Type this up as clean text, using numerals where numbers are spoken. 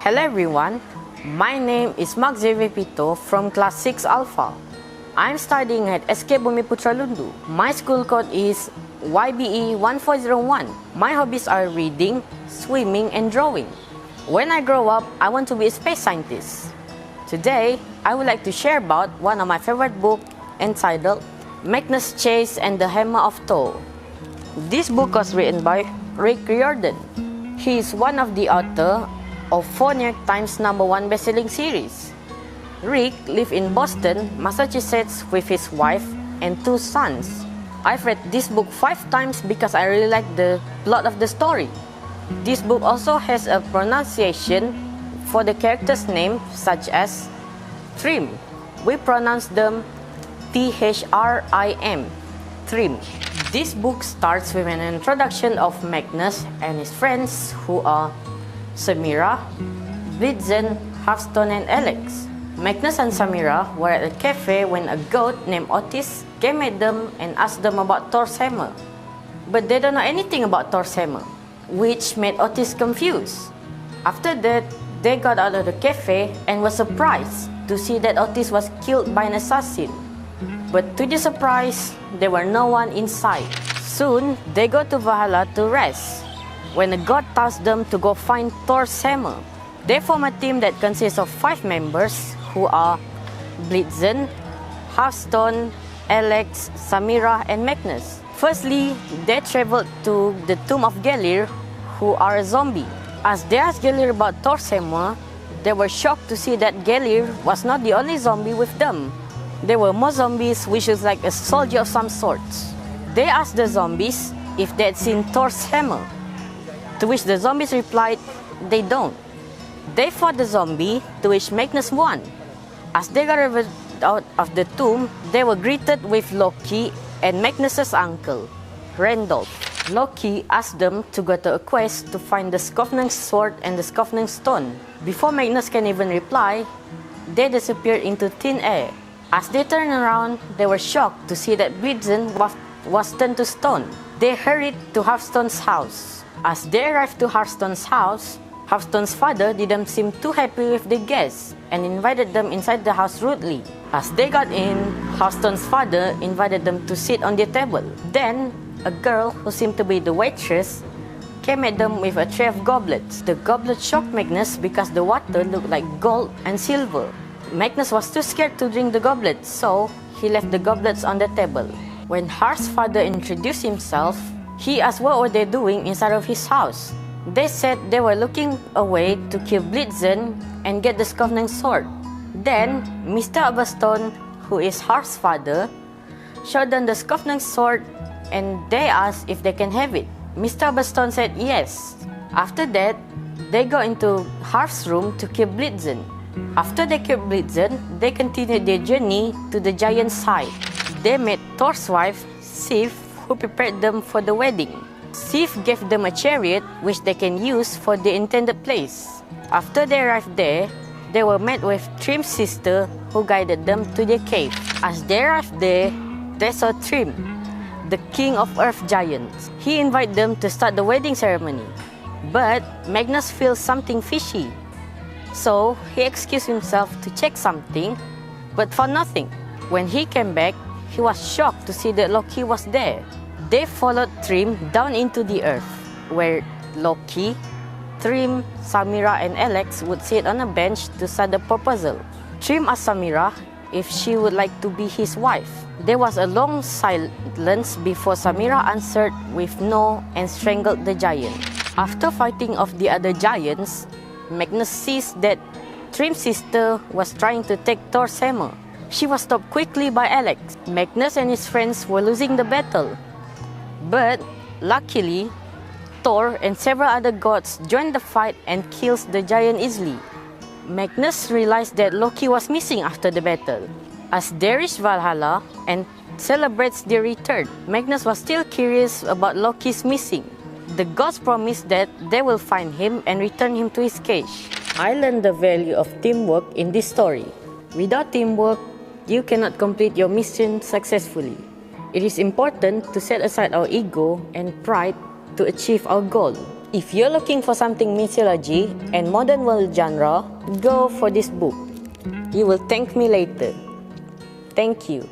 Hello everyone, my name is Mark Xavier Pito from class 6 Alpha. I'm studying at SK Bumiputera Lundu. My school code is YBE 1401. My hobbies are reading, swimming and drawing. When I grow up, I want to be a space scientist. Today, I would like to share about one of my favorite books entitled Magnus Chase and the Hammer of Thor. This book was written by Rick Riordan. He is one of the authors of 4 New York Times #1 best-selling series. Rick lived in Boston, Massachusetts with his wife and 2 sons. I've read this book 5 times because I really like the plot of the story. This book also has a pronunciation for the characters' names such as Trim. We pronounce them T-H-R-I-M, Trim. This book starts with an introduction of Magnus and his friends who are Samira, Blitzen, Hearthstone and Alex. Magnus and Samira were at a cafe when a goat named Otis came at them and asked them about Thor's hammer. But they don't know anything about Thor's hammer, which made Otis confused. After that, they got out of the cafe and were surprised to see that Otis was killed by an assassin. But to their surprise, there were no one inside. Soon, they go to Valhalla to rest, when a god tasked them to go find Thor's hammer. They form a team that consists of 5 members who are Blitzen, Hearthstone, Alex, Samira, and Magnus. Firstly, they traveled to the tomb of Gelir, who are a zombie. As they asked Gelir about Thor's hammer, they were shocked to see that Gelir was not the only zombie with them. There were more zombies, which was like a soldier of some sorts. They asked the zombies if they had seen Thor's hammer, to which the zombies replied, they don't. They fought the zombie, to which Magnus won. As they got out of the tomb, they were greeted with Loki and Magnus's uncle, Randolph. Loki asked them to go to a quest to find the Skofnung sword and the Skofnung stone. Before Magnus can even reply, they disappeared into thin air. As they turned around, they were shocked to see that Blitzen was turned to stone. They hurried to Hearthstone's house. As they arrived to Hearthstone's house, Hearthstone's father didn't seem too happy with the guests and invited them inside the house rudely. As they got in, Hearthstone's father invited them to sit on the table. Then, a girl who seemed to be the waitress came at them with a tray of goblets. The goblets shocked Magnus because the water looked like gold and silver. Magnus was too scared to drink the goblets, so he left the goblets on the table. When Har's father introduced himself, he asked what were they doing inside of his house. They said they were looking away to kill Blitzen and get the Skofnung sword. Then, Mr. Abaston, who is Har's father, showed them the Skofnung sword and they asked if they can have it. Mr. Abaston said yes. After that, they go into Har's room to kill Blitzen. After they killed Blitzen, they continued their journey to the giant's side. They met Thor's wife, Sif, who prepared them for the wedding. Sif gave them a chariot which they can use for the intended place. After they arrived there, they were met with Trim's sister who guided them to the cave. As they arrived there, they saw Trim, the king of earth giants. He invited them to start the wedding ceremony. But Magnus feels something fishy. So he excused himself to check something, but found nothing. When he came back, he was shocked to see that Loki was there. They followed Trim down into the earth, where Loki, Trim, Samira and Alex would sit on a bench to start the proposal. Trim asked Samira if she would like to be his wife. There was a long silence before Samira answered with no and strangled the giant. After fighting off the other giants, Magnus sees that Trim's sister was trying to take Thor's hammer. She was stopped quickly by Alex. Magnus and his friends were losing the battle. But, luckily, Thor and several other gods joined the fight and kills the giant easily. Magnus realized that Loki was missing after the battle. As they reach Valhalla and celebrates their return, Magnus was still curious about Loki's missing. The gods promised that they will find him and return him to his cage. I learned the value of teamwork in this story. Without teamwork, you cannot complete your mission successfully. It is important to set aside our ego and pride to achieve our goal. If you're looking for something mythology and modern world genre, go for this book. You will thank me later. Thank you.